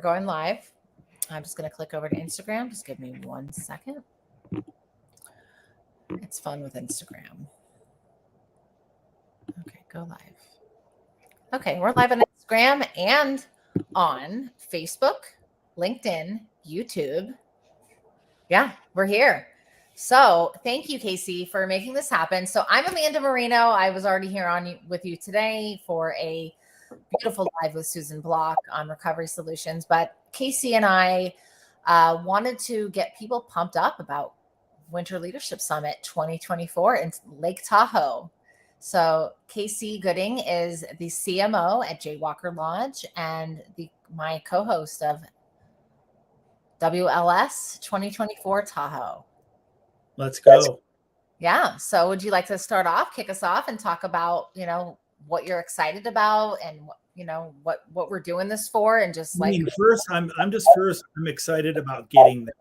Going live. I'm just going to click over to Instagram. Just give me 1 second. It's fun with Instagram. Okay, go live. Okay, we're live on Instagram and on Facebook, LinkedIn, YouTube. Yeah, we're here. So thank you, Casey, for making this happen. So I'm Amanda Marino. I was already here with you today for a beautiful live with Susan Block on recovery solutions. But Casey and I wanted to get people pumped up about Winter Leadership Summit 2024 in Lake Tahoe. So Casey Gooding is the CMO at Jaywalker Lodge and my co-host of WLS 2024 Tahoe. Let's go. Yeah. So would you like to kick us off and talk about, what you're excited about and what we're doing this for, and just like I'm excited about getting there,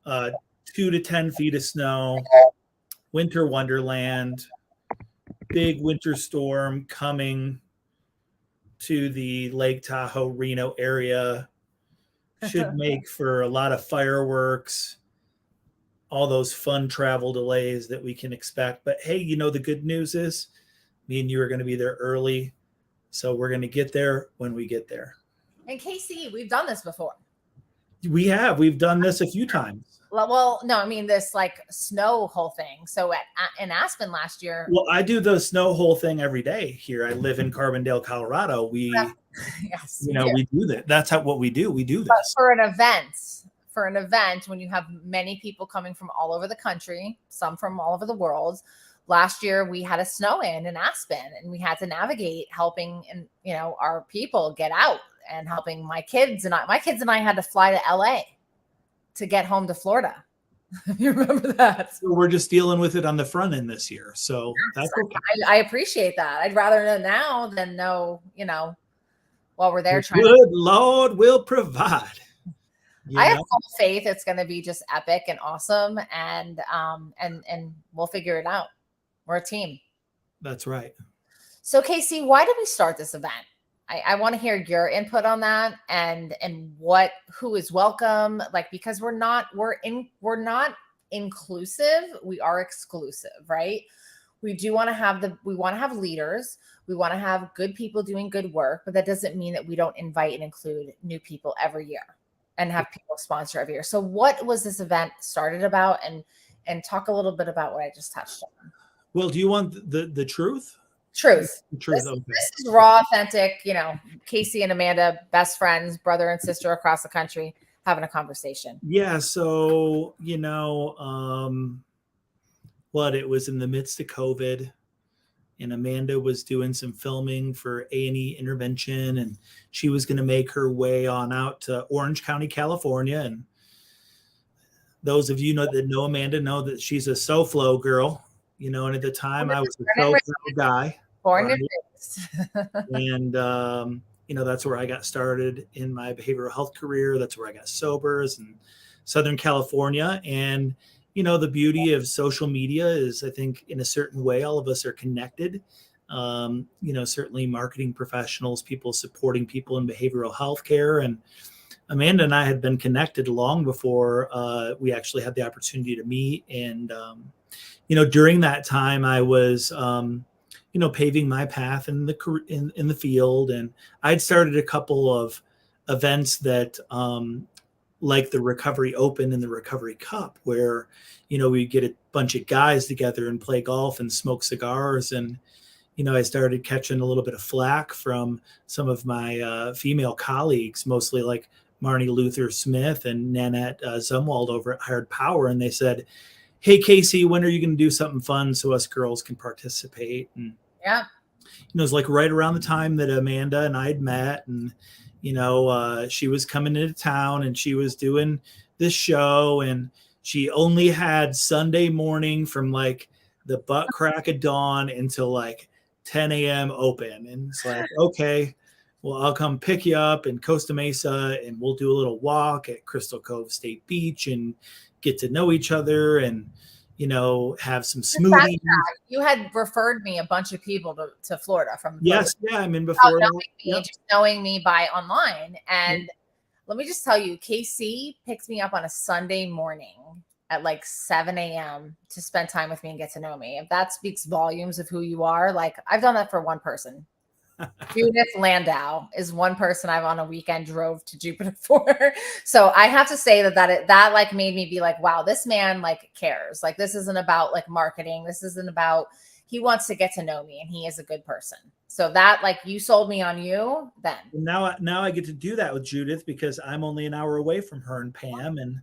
2 to 10 feet of snow, winter wonderland, big winter storm coming to the Lake Tahoe, Reno area. Should make for a lot of fireworks, all those fun travel delays that we can expect. But hey, the good news is me and you are going to be there early. So we're going to get there when we get there. And Casey, we've done this before. We've done this a few times. Well, no, I mean this like snow whole thing. So in Aspen last year. Well, I do the snow hole thing every day here. I live in Carbondale, Colorado. We do that. That's what we do. We do this. But for an event, when you have many people coming from all over the country, some from all over the world. Last year we had a snow in Aspen, and we had to navigate helping our people get out and helping my kids and I had to fly to LA to get home to Florida. You remember that? So we're just dealing with it on the front end this year. So that's okay. I appreciate that. I'd rather know now than know, while we're there trying. Good Lord will provide. I have full faith it's going to be just epic and awesome, and we'll figure it out. We're a team. That's right. So Casey, why did we start this event? I want to hear your input on that, and who is welcome, because we're not inclusive, we are exclusive, right? We want to have leaders, we want to have good people doing good work, but that doesn't mean that we don't invite and include new people every year and have people sponsor every year. So what was this event started about, and talk a little bit about what I just touched on. Well, do you want the truth? Truth. This is raw, authentic, Casey and Amanda, best friends, brother and sister across the country, having a conversation. Yeah. So, it was in the midst of COVID, and Amanda was doing some filming for A&E Intervention, and she was going to make her way on out to Orange County, California. And those of you that know Amanda know that she's a SoFlo girl. And at the time I was a SoFlo guy. Born and raised. And, that's where I got started in my behavioral health career. That's where I got sober, in Southern California. And, the beauty of social media is, I think, in a certain way, all of us are connected. Certainly marketing professionals, people supporting people in behavioral health care. And Amanda and I had been connected long before we actually had the opportunity to meet. And, during that time, I was, paving my path in the field, and I'd started a couple of events that, like the Recovery Open and the Recovery Cup, where, we get a bunch of guys together and play golf and smoke cigars. And, I started catching a little bit of flack from some of my female colleagues, mostly like Marnie Luther Smith and Nanette Zumwald over at Hired Power. And they said, "Hey, Casey, when are you going to do something fun so us girls can participate?" And yeah, it was like right around the time that Amanda and I had met, and she was coming into town and she was doing this show, and she only had Sunday morning from like the butt crack of dawn until like 10 a.m. open. And it's like, okay, well, I'll come pick you up in Costa Mesa, and we'll do a little walk at Crystal Cove State Beach and get to know each other. And, have some Just backtrack. smoothies. You had referred me a bunch of people to Florida from Yes, yeah, I mean before knowing that, me, yep. just knowing me by online. And let me just tell you, KC picked me up on a Sunday morning at like 7 a.m. to spend time with me and get to know me. If that speaks volumes of who you are, like I've done that for one person. Judith Landau is one person I've on a weekend drove to Jupiter for. So I have to say that like made me be like, wow, this man like cares. Like this isn't about like marketing. This isn't about, he wants to get to know me and he is a good person. So that like you sold me on you then. Now I get to do that with Judith because I'm only an hour away from her and Pam, and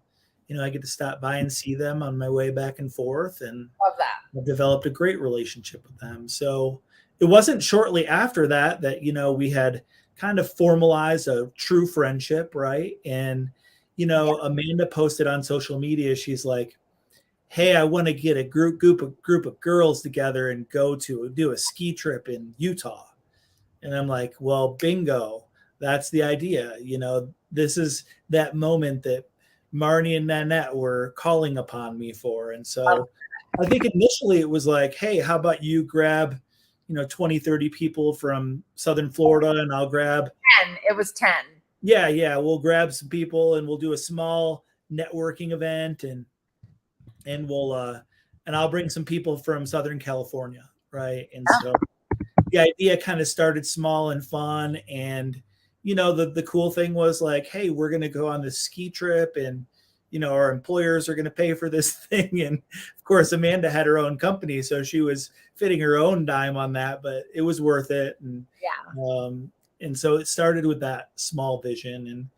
I get to stop by and see them on my way back and forth, and Love that. I've developed a great relationship with them. So it wasn't shortly after that we had kind of formalized a true friendship, right? And Amanda posted on social media, she's like, hey, I want to get a group of girls together and go to do a ski trip in Utah. And I'm like, well, bingo, that's the idea. This is that moment that Marnie and Nanette were calling upon me for. And so I think initially it was like, hey, how about you grab 20, 30 people from Southern Florida, and I'll grab 10. It was 10. Yeah. We'll grab some people and we'll do a small networking event, and I'll bring some people from Southern California. Right. And so the idea kind of started small and fun. And, the cool thing was like, hey, we're going to go on this ski trip, and, our employers are going to pay for this thing. And of course, Amanda had her own company, so she was fitting her own dime on that, but it was worth it. And so it started with that small vision. And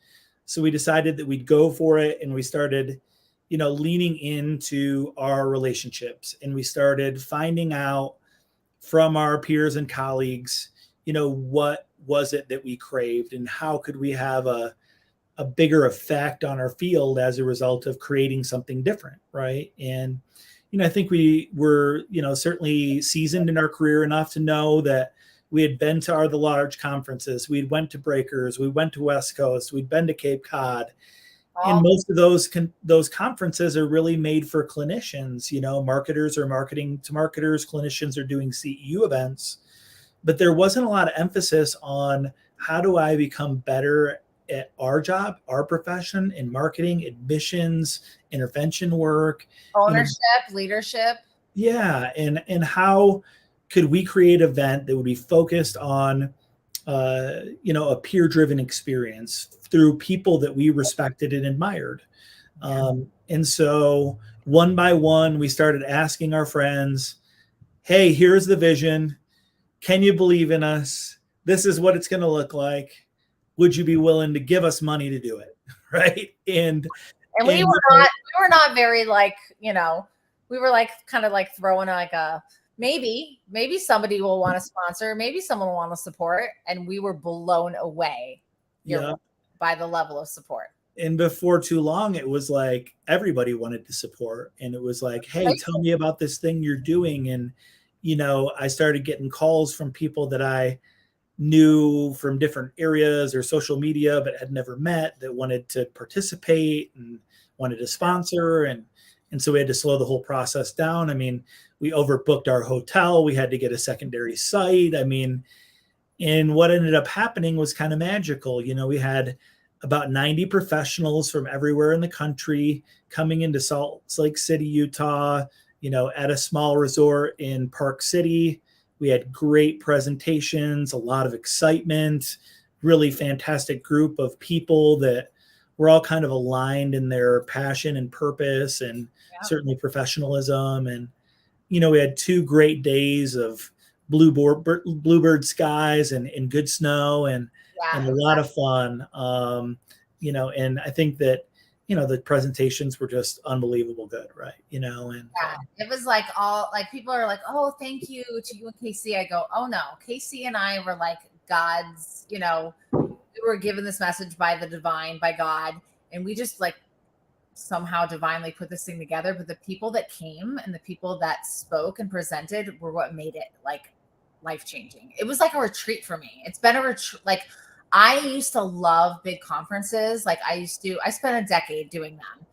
so we decided that we'd go for it, and we started, leaning into our relationships, and we started finding out from our peers and colleagues, what was it that we craved, and how could we have a bigger effect on our field as a result of creating something different, right? And I think we were certainly seasoned in our career enough to know that we had been to the large conferences, we went to Breakers, we went to West Coast, we'd been to Cape Cod. And most of those conferences are really made for clinicians. Marketers are marketing to marketers, clinicians are doing CEU events, but there wasn't a lot of emphasis on how do I become better at our job, our profession, in marketing, admissions, intervention work, ownership, leadership. Yeah, and how could we create an event that would be focused on a peer-driven experience through people that we respected and admired. And so one by one, we started asking our friends, hey, here's the vision. Can you believe in us? This is what it's going to look like. Would you be willing to give us money to do it? Right. And we were not very like, we were like kind of like throwing like a maybe somebody will want to sponsor, maybe someone will want to support. And we were blown away by the level of support. And before too long, it was like everybody wanted to support. And it was like, hey, tell me about this thing you're doing. And, I started getting calls from people that I knew from different areas or social media, but had never met, that wanted to participate and wanted to sponsor. And so we had to slow the whole process down. I mean, we overbooked our hotel. We had to get a secondary site. I mean, and what ended up happening was kind of magical. We had about 90 professionals from everywhere in the country coming into Salt Lake City, Utah, at a small resort in Park City. We had great presentations, a lot of excitement, really fantastic group of people that were all kind of aligned in their passion and purpose, and certainly professionalism. And, we had 2 great days of bluebird skies and good snow and a lot of fun. And I think that, the presentations were just unbelievable good. Right. It was like people are like, oh, thank you to you and Casey. I go, oh no, Casey and I were like God's, we were given this message by the divine, by God. And we just like somehow divinely put this thing together. But the people that came and the people that spoke and presented were what made it like life-changing. It was like a retreat for me. It's been a retreat. Like I used to love big conferences. Like I spent a decade doing them,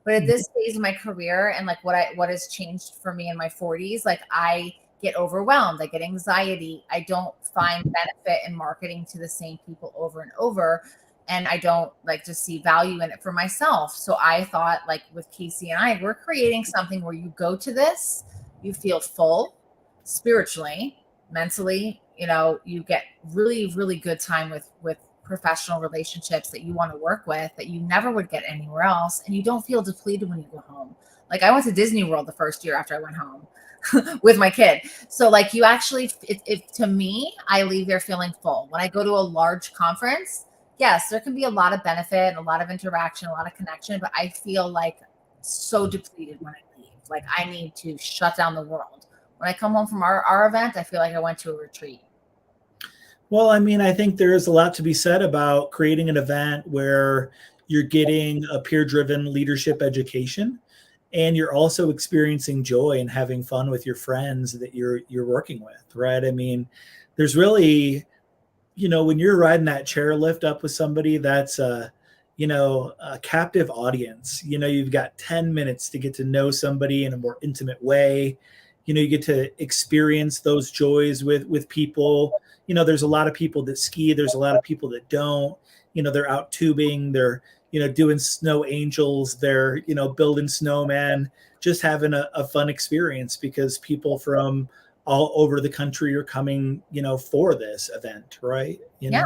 But at this phase of my career and like what has changed for me in my 40s, like I get overwhelmed, I get anxiety, I don't find benefit in marketing to the same people over and over. And I don't like to see value in it for myself. So I thought, like with Casey and I, we're creating something where you go to this, you feel full spiritually, mentally, you get really, really good time with professional relationships that you want to work with that you never would get anywhere else. And you don't feel depleted when you go home. Like I went to Disney World the first year after I went home with my kid. So like you actually, if to me, I leave there feeling full. When I go to a large conference, yes, there can be a lot of benefit, a lot of interaction, a lot of connection, but I feel like so depleted when I leave. Like I need to shut down the world. When I come home from our event, I feel like I went to a retreat. Well, I mean, I think there is a lot to be said about creating an event where you're getting a peer-driven leadership education, and you're also experiencing joy and having fun with your friends that you're working with, right? I mean, there's really, when you're riding that chairlift up with somebody, that's a captive audience. You've got 10 minutes to get to know somebody in a more intimate way. You get to experience those joys with people. There's a lot of people that ski. There's a lot of people that don't. They're out tubing. They're, doing snow angels. They're, building snowmen, just having a fun experience because people from all over the country are coming, for this event, right? Yeah.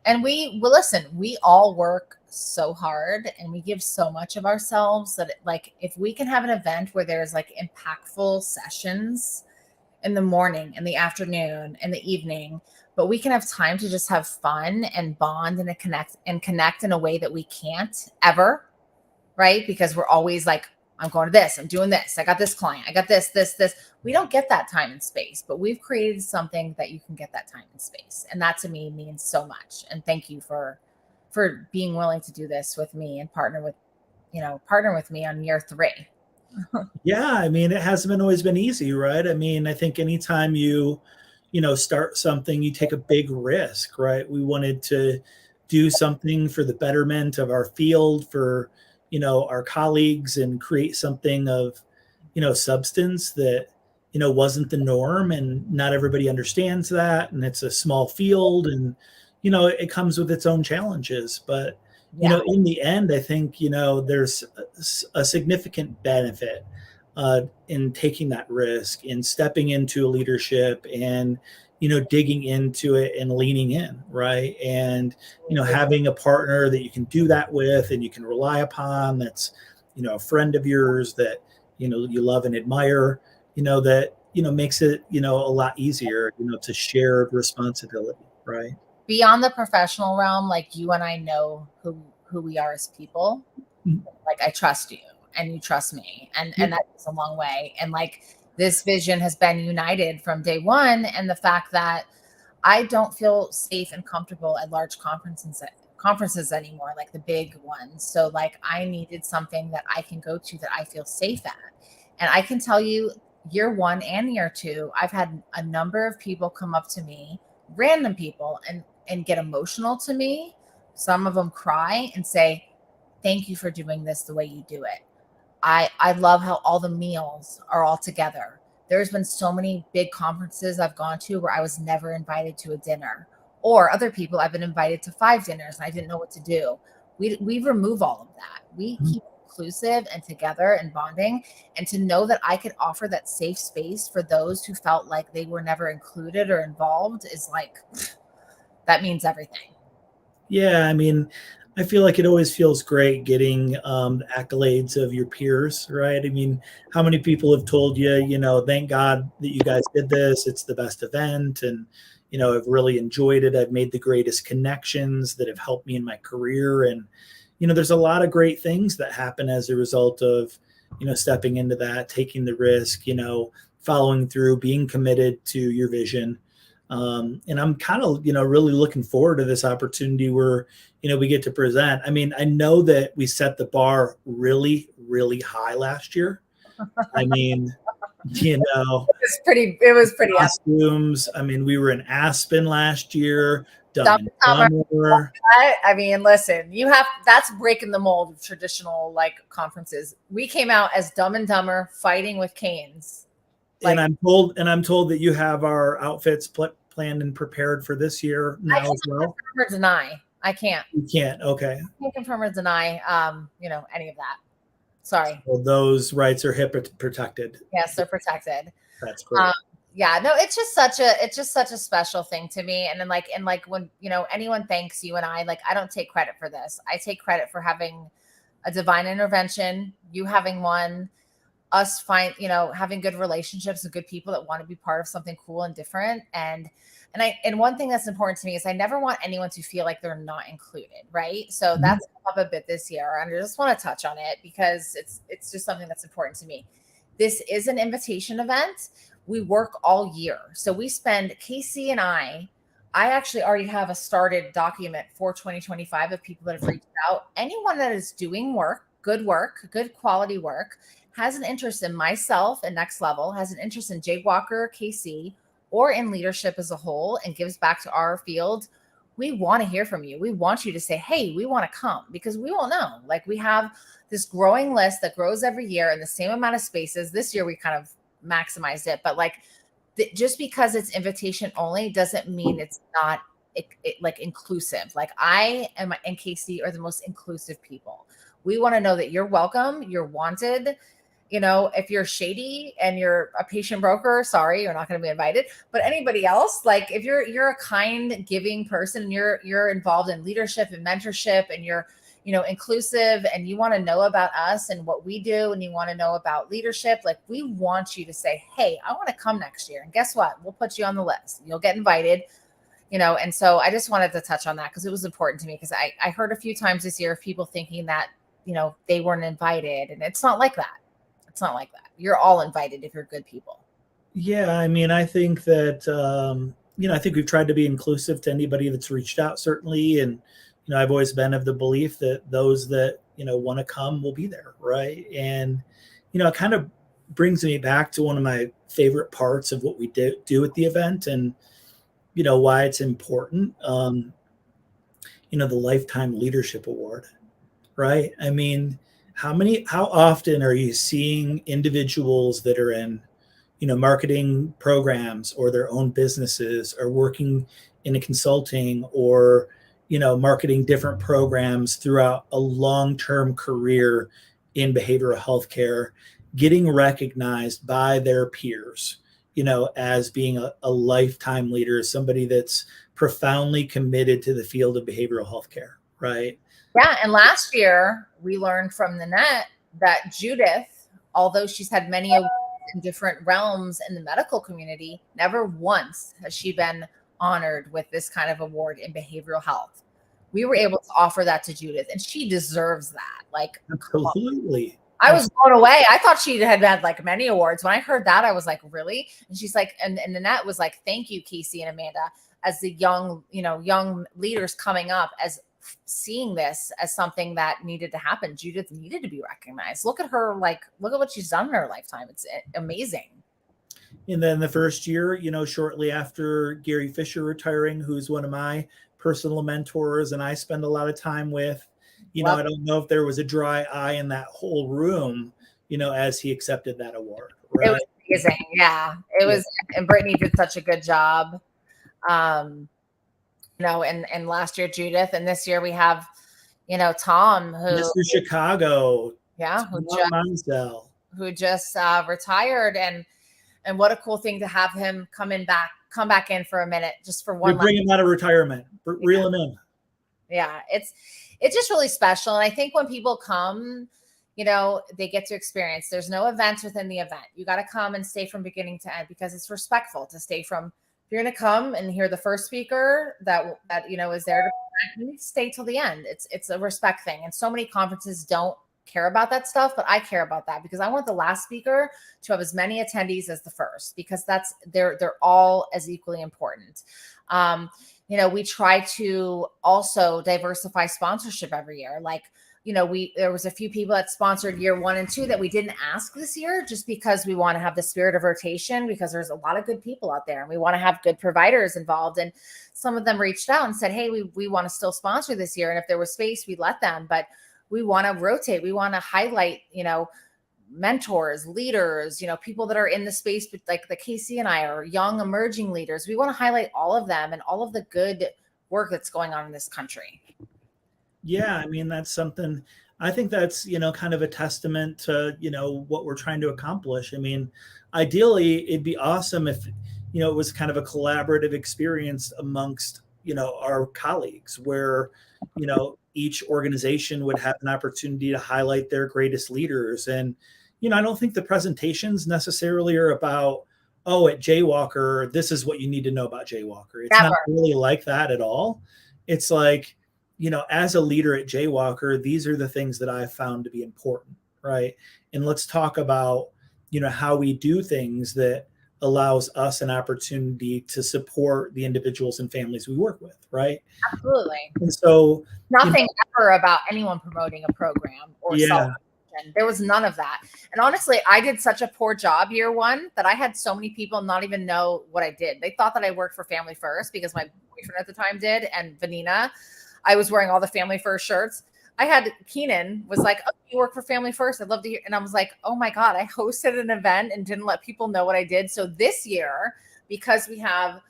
And listen, we all work so hard and we give so much of ourselves that like if we can have an event where there's like impactful sessions in the morning, in the afternoon, in the evening, but we can have time to just have fun and bond and connect in a way that we can't ever, right? Because we're always like, I'm going to this, I'm doing this, I got this client, I got this. We don't get that time and space, but we've created something that you can get that time and space. And that to me means so much. And thank you for being willing to do this with me and partner with me on year 3. Yeah, I mean, it hasn't always been easy, right? I mean, I think anytime you start something, you take a big risk, right? We wanted to do something for the betterment of our field, for, our colleagues, and create something of, substance that, wasn't the norm, and not everybody understands that. And it's a small field, and, it comes with its own challenges, but in the end, I think, there's a significant benefit in taking that risk, in stepping into a leadership, and, digging into it and leaning in, right? And, having a partner that you can do that with and you can rely upon, that's, a friend of yours that, you love and admire, that, makes it, a lot easier, to share responsibility, right? Beyond the professional realm, like you and I know who we are as people. Like I trust you and you trust me, and that goes a long way. And like this vision has been united from day one, and the fact that I don't feel safe and comfortable at large conferences anymore, like the big ones. So like I needed something that I can go to that I feel safe at. And I can tell you, year 1 and year 2, I've had a number of people come up to me, random people, and get emotional to me. Some of them cry and say, thank you for doing this the way you do it. I love how all the meals are all together. There's been so many big conferences I've gone to where I was never invited to a dinner, or other people I've been invited to 5 dinners and I didn't know what to do. We remove all of that. We keep inclusive and together and bonding, and to know that I could offer that safe space for those who felt like they were never included or involved is like, that means everything. Yeah, I mean, I feel like it always feels great getting the accolades of your peers, right? I mean, how many people have told you, thank God that you guys did this. It's the best event. And, I've really enjoyed it. I've made the greatest connections that have helped me in my career. And, there's a lot of great things that happen as a result of, stepping into that, taking the risk, following through, being committed to your vision. And I'm kind of, really looking forward to this opportunity where, we get to present. I mean, I know that we set the bar really, really high last year. I mean, it was pretty costumes. I mean, we were in Aspen last year. Dumb and Dumber. I mean, listen, that's breaking the mold of traditional like conferences. We came out as Dumb and Dumber fighting with canes. Like, and I'm told that you have our outfits planned and prepared for this year now as well. Confirm or deny. I can't. You can't. Okay. I can't confirm or deny. Any of that. Sorry. Well, those rights are HIPAA protected. Yes, they're protected. That's great. Yeah, no, it's just such a special thing to me. And then like when, anyone thanks you and I don't take credit for this. I take credit for having a divine intervention, you having one, us having good relationships with good people that want to be part of something cool and different. And one thing that's important to me is I never want anyone to feel like they're not included. Right. So that's come up a bit this year. And I just want to touch on it because it's just something that's important to me. This is an invitation event. We work all year. So we spend, Casey and I actually already have a started document for 2025 of people that have reached out. Anyone that is doing good quality work, has an interest in myself and Next Level, has an interest in Jaywalker, KC, or in leadership as a whole, and gives back to our field, we want to hear from you. We want you to say, hey, we want to come, because we won't know. Like, we have this growing list that grows every year in the same amount of spaces. This year we kind of maximized it, but just because it's invitation only doesn't mean it's not inclusive. Like, I and Casey are the most inclusive people. We want to know that you're welcome, you're wanted. If you're shady and you're a patient broker, sorry, you're not going to be invited. But anybody else, like, if you're a kind, giving person, and you're involved in leadership and mentorship, and you're inclusive, and you want to know about us and what we do, and you want to know about leadership, like, we want you to say, hey, I want to come next year. And guess what? We'll put you on the list. You'll get invited. And so I just wanted to touch on that because it was important to me, because I heard a few times this year of people thinking that they weren't invited, and it's not like that. It's not like that. You're all invited if you're good people. Yeah, I mean, I think that I think we've tried to be inclusive to anybody that's reached out, certainly, and I've always been of the belief that those that want to come will be there, right? And it kind of brings me back to one of my favorite parts of what we do at the event, and why it's important. The Lifetime Leadership Award, right? I mean, how often are you seeing individuals that are in, marketing programs, or their own businesses, or working in a consulting, or, marketing different programs throughout a long-term career in behavioral healthcare, getting recognized by their peers, as being a lifetime leader, somebody that's profoundly committed to the field of behavioral healthcare, right? Yeah. And last year we learned from the net that Judith, although she's had many awards in different realms in the medical community, never once has she been honored with this kind of award in behavioral health. We were able to offer that to Judith, and she deserves that. Like, absolutely. I was blown away. I thought she had like many awards. When I heard that, I was like, really? And she's like, and Nanette was like, thank you, Casey and Amanda, as the young leaders coming up, as seeing this as something that needed to happen. Judith needed to be recognized. Look at her, look at what she's done in her lifetime. It's amazing. And then the first year, shortly after Gary Fisher retiring, who's one of my personal mentors and I spend a lot of time with, I don't know if there was a dry eye in that whole room, as he accepted that award. Right? It was amazing. Yeah, it was. And Brittany did such a good job. And last year Judith, and this year we have, Tom, who Mr. Chicago. Yeah, who just retired, and what a cool thing to have him come back in for a minute, just for one. Bring him out of retirement, reel him in. Yeah, it's just really special, and I think when people come, they get to experience. There's no events within the event. You got to come and stay from beginning to end, because it's respectful to stay from. If you're going to come and hear the first speaker that is there to, you need to stay till the end. It's a respect thing, and so many conferences don't care about that stuff, but I care about that, because I want the last speaker to have as many attendees as the first, because they're all as equally important. we try to also diversify sponsorship every year. Like, there was a few people that sponsored year 1 and 2 that we didn't ask this year, just because we want to have the spirit of rotation, because there's a lot of good people out there and we want to have good providers involved. And some of them reached out and said, hey, we want to still sponsor this year. And if there was space, we'd let them, but we want to rotate. We want to highlight, mentors, leaders, people that are in the space, but like the Casey and I are young emerging leaders. We want to highlight all of them and all of the good work that's going on in this country. Yeah, I mean, that's something, I think that's, kind of a testament to, what we're trying to accomplish. I mean, ideally, it'd be awesome if, it was kind of a collaborative experience amongst, our colleagues where, each organization would have an opportunity to highlight their greatest leaders. And, I don't think the presentations necessarily are about, oh, at Jaywalker, this is what you need to know about Jaywalker. It's not really like that at all. It's like, as a leader at Jaywalker, these are the things that I've found to be important, right? And let's talk about, how we do things that allows us an opportunity to support the individuals and families we work with, right? Absolutely. And so nothing ever about anyone promoting a program or self-promotion. There was none of that. And honestly, I did such a poor job year 1 that I had so many people not even know what I did. They thought that I worked for Family First because my boyfriend at the time did, and Vanina. I was wearing all the Family First shirts. I had Keenan was like, oh, you work for Family First. I'd love to hear. And I was like, oh my God, I hosted an event and didn't let people know what I did. So this year, because we have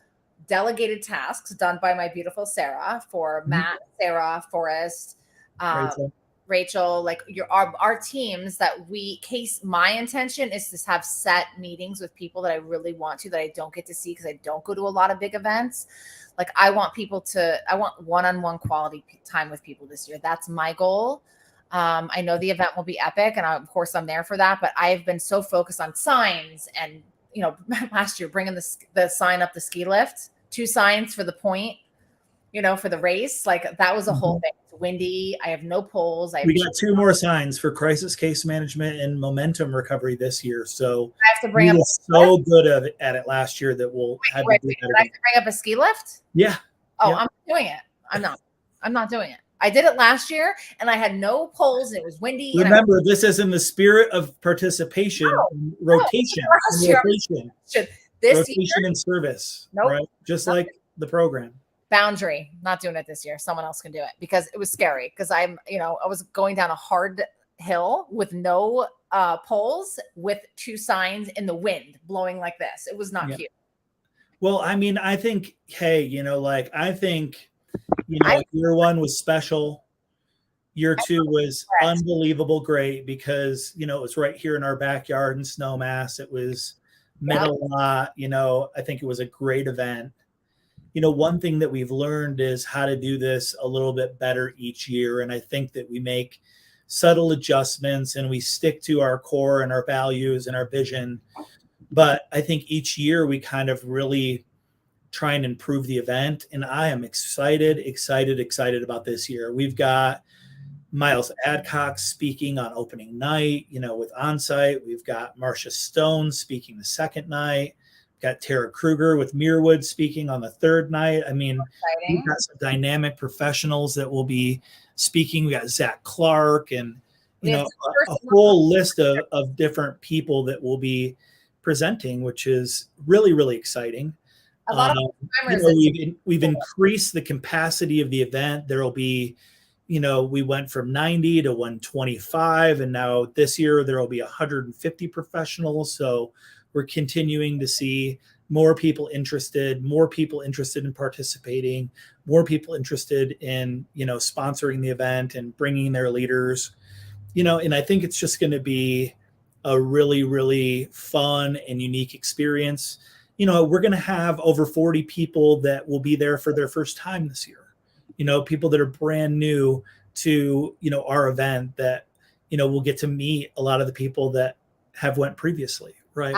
delegated tasks done by my beautiful Sarah for Matt, Sarah, Forrest, Rachel, like our teams that my intention is to have set meetings with people that I really want to, that I don't get to see because I don't go to a lot of big events. Like I want one-on-one quality time with people this year. That's my goal. I know the event will be epic and of course I'm there for that, but I've been so focused on signs and, last year bringing the sign up the ski lift, 2 signs for the point, for the race. Like that was a whole thing. It's windy. I have no poles. We got 2 more signs for crisis case management and momentum recovery this year. So I have to bring up so good at it last year that we'll have to do that again. I have to bring up a ski lift? Yeah. Oh, yeah. I'm doing it. I'm not doing it. I did it last year and I had no poles and it was windy. Remember, this is in the spirit of participation, rotation, rotation and service, right? Just like the program. Boundary, not doing it this year. Someone else can do it because it was scary because I was going down a hard hill with no poles with 2 signs in the wind blowing like this. It was not cute. Well, I mean, I think, hey, I think, year 1 was special. Year 2 was unbelievable great because, it was right here in our backyard in Snowmass. It was met a lot, I think it was a great event. One thing that we've learned is how to do this a little bit better each year. And I think that we make subtle adjustments and we stick to our core and our values and our vision. But I think each year we kind of really try and improve the event. And I am excited about this year. We've got Miles Adcock speaking on opening night, with Onsite. We've got Marcia Stone speaking the second night. Got Tara Kruger with Muirwood speaking on the 3rd night. I mean, we've got some dynamic professionals that will be speaking. We got Zach Clark and, a whole list of different people that will be presenting, which is really, really exciting. A lot of we've increased the capacity of the event. There will be, we went from 90 to 125, and now this year there will be 150 professionals. So we're continuing to see more people interested in participating, more people interested in, sponsoring the event and bringing their leaders, and I think it's just going to be a really, really fun and unique experience. We're going to have over 40 people that will be there for their first time this year, people that are brand new to, our event that, we'll get to meet a lot of the people that have went previously. Right.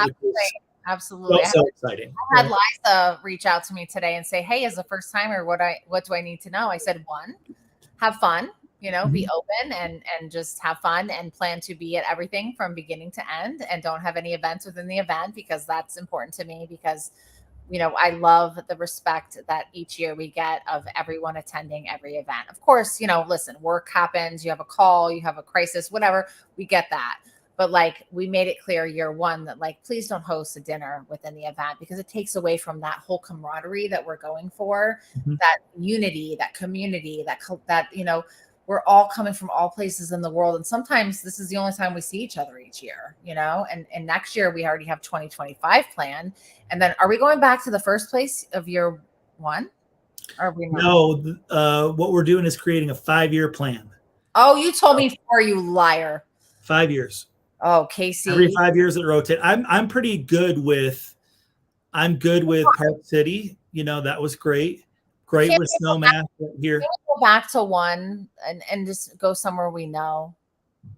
Absolutely. So exciting. I had Liza reach out to me today and say, hey, as a first timer, what do I need to know? I said, 1, have fun, be open and just have fun and plan to be at everything from beginning to end and don't have any events within the event because that's important to me because I love the respect that each year we get of everyone attending every event. Of course, listen, work happens, you have a call, you have a crisis, whatever, we get that. But like, we made it clear year one that like, please don't host a dinner within the event, because it takes away from that whole camaraderie that we're going for, that unity, that community, that, we're all coming from all places in the world. And sometimes this is the only time we see each other each year, and next year we already have 2025 planned. And then are we going back to the first place of year one? Or are we not? No, what we're doing is creating a 5-year plan. Oh, you told me 4, you liar. 5 years. Oh, Casey. Every 5 years it rotates. I'm pretty good with Park City. That was great. Great with Snowmass here. Can we go back to one and just go somewhere we know?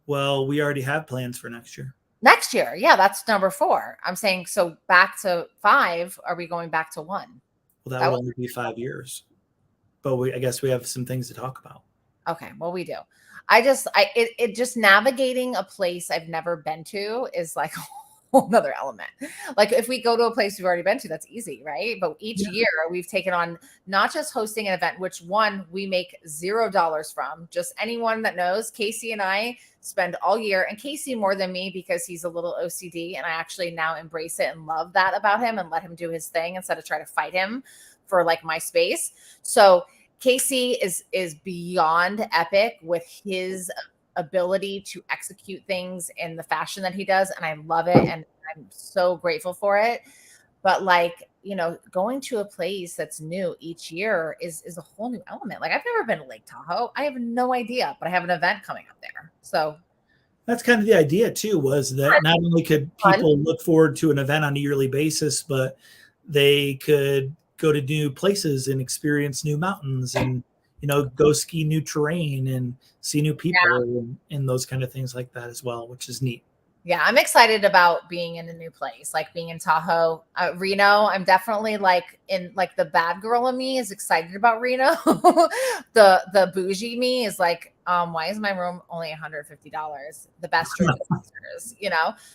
Well, we already have plans for next year. Next year. Yeah, that's number 4. I'm saying, so back to 5. Are we going back to 1? Well, that would only be 5 years. But I guess we have some things to talk about. Okay, well, we do. It just navigating a place I've never been to is like a whole nother element. Like if we go to a place we've already been to, that's easy, right? But each year we've taken on not just hosting an event, which one we make $0 from. Just anyone that knows, Casey and I spend all year, and Casey more than me because he's a little OCD, and I actually now embrace it and love that about him and let him do his thing instead of try to fight him for like my space. So Casey is beyond epic with his ability to execute things in the fashion that he does. And I love it. And I'm so grateful for it. But like, going to a place that's new each year is a whole new element. Like I've never been to Lake Tahoe. I have no idea, but I have an event coming up there. So that's kind of the idea too, was that not only could people look forward to an event on a yearly basis, but they could go to new places and experience new mountains and, go ski new terrain and see new people and those kind of things like that as well, which is neat. Yeah, I'm excited about being in a new place, like being in Tahoe. Reno, I'm definitely like the bad girl in me is excited about Reno. The bougie me is like, why is my room only $150? The best room is,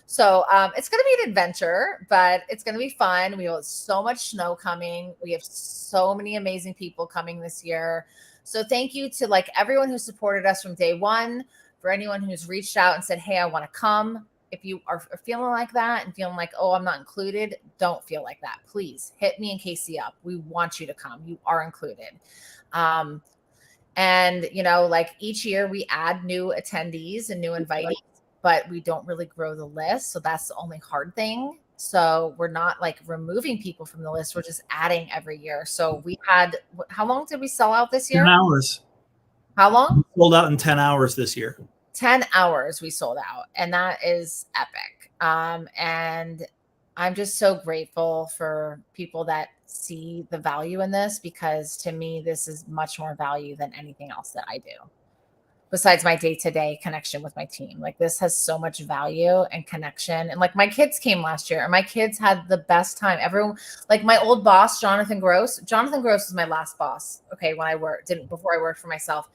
So it's going to be an adventure, but it's going to be fun. We have so much snow coming. We have so many amazing people coming this year. So thank you to like everyone who supported us from day one, for anyone who's reached out and said, hey, I want to come. If you are feeling like that and feeling like, oh, I'm not included, don't feel like that. Please hit me and Casey up. We want you to come. You are included. And, like each year we add new attendees and new invitees, but we don't really grow the list. So that's the only hard thing. So we're not like removing people from the list. We're just adding every year. So we had, how long did we sell out this year? 10 hours. How long? We sold out in 10 hours this year. 10 hours we sold out, and that is epic. And I'm just so grateful for people that see the value in this, because to me, this is much more value than anything else that I do besides my day-to-day connection with my team. Like this has so much value and connection. And like my kids came last year and my kids had the best time. Everyone, like my old boss, Jonathan Gross was my last boss. Okay. When I before I worked for myself,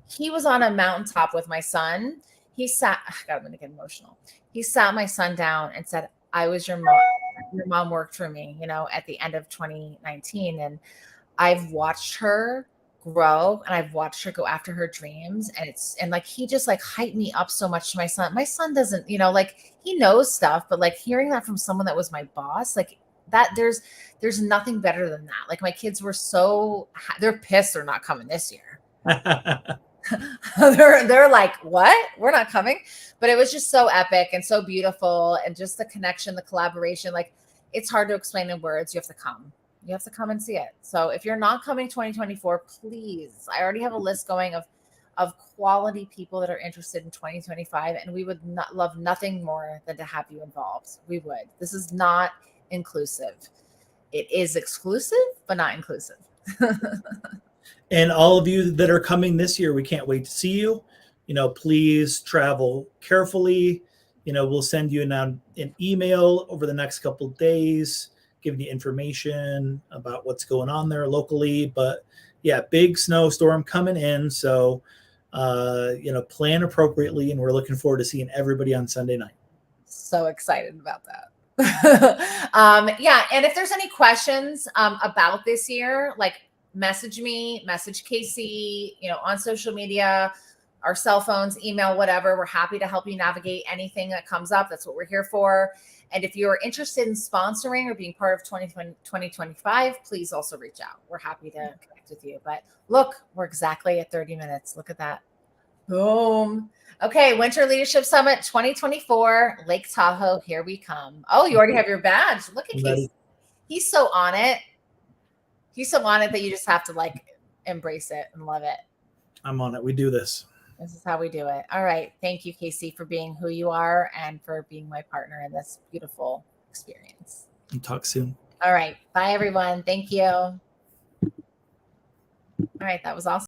he was on a mountaintop with my son. He sat, God, I'm going to get emotional. He sat my son down and said, I was your mom. Your mom worked for me, at the end of 2019. And I've watched her grow and I've watched her go after her dreams. And like, he just like hyped me up so much to my son. My son doesn't, like he knows stuff, but like hearing that from someone that was my boss, like that there's nothing better than that. Like my kids were they're pissed they're not coming this year. they're like, what? We're not coming. But it was just so epic and so beautiful, and just the connection, the collaboration. Like it's hard to explain in words. You have to come. You have to come and see it. So if you're not coming 2024, please, I already have a list going of quality people that are interested in 2025, and we would love nothing more than to have you involved. We would. This is not inclusive. It is exclusive, but not inclusive. And all of you that are coming this year, we can't wait to see you. Please travel carefully. We'll send you an email over the next couple of days, giving you information about what's going on there locally. But yeah, big snowstorm coming in. So, plan appropriately. And we're looking forward to seeing everybody on Sunday night. So excited about that. Yeah. And if there's any questions about this year, like message me, message Casey, on social media, our cell phones, email, whatever. We're happy to help you navigate anything that comes up. That's what we're here for. And if you're interested in sponsoring or being part of 2025, please also reach out. We're happy to connect with you. But look, we're exactly at 30 minutes. Look at that. Boom. Okay, Winter Leadership Summit 2024, Lake Tahoe, here we come. Oh, you already have your badge. Look at Casey. He's so on it. He's so on it that you just have to like embrace it and love it. I'm on it. We do this. This is how we do it. All right. Thank you, Casey, for being who you are and for being my partner in this beautiful experience. And talk soon. All right. Bye, everyone. Thank you. All right. That was awesome.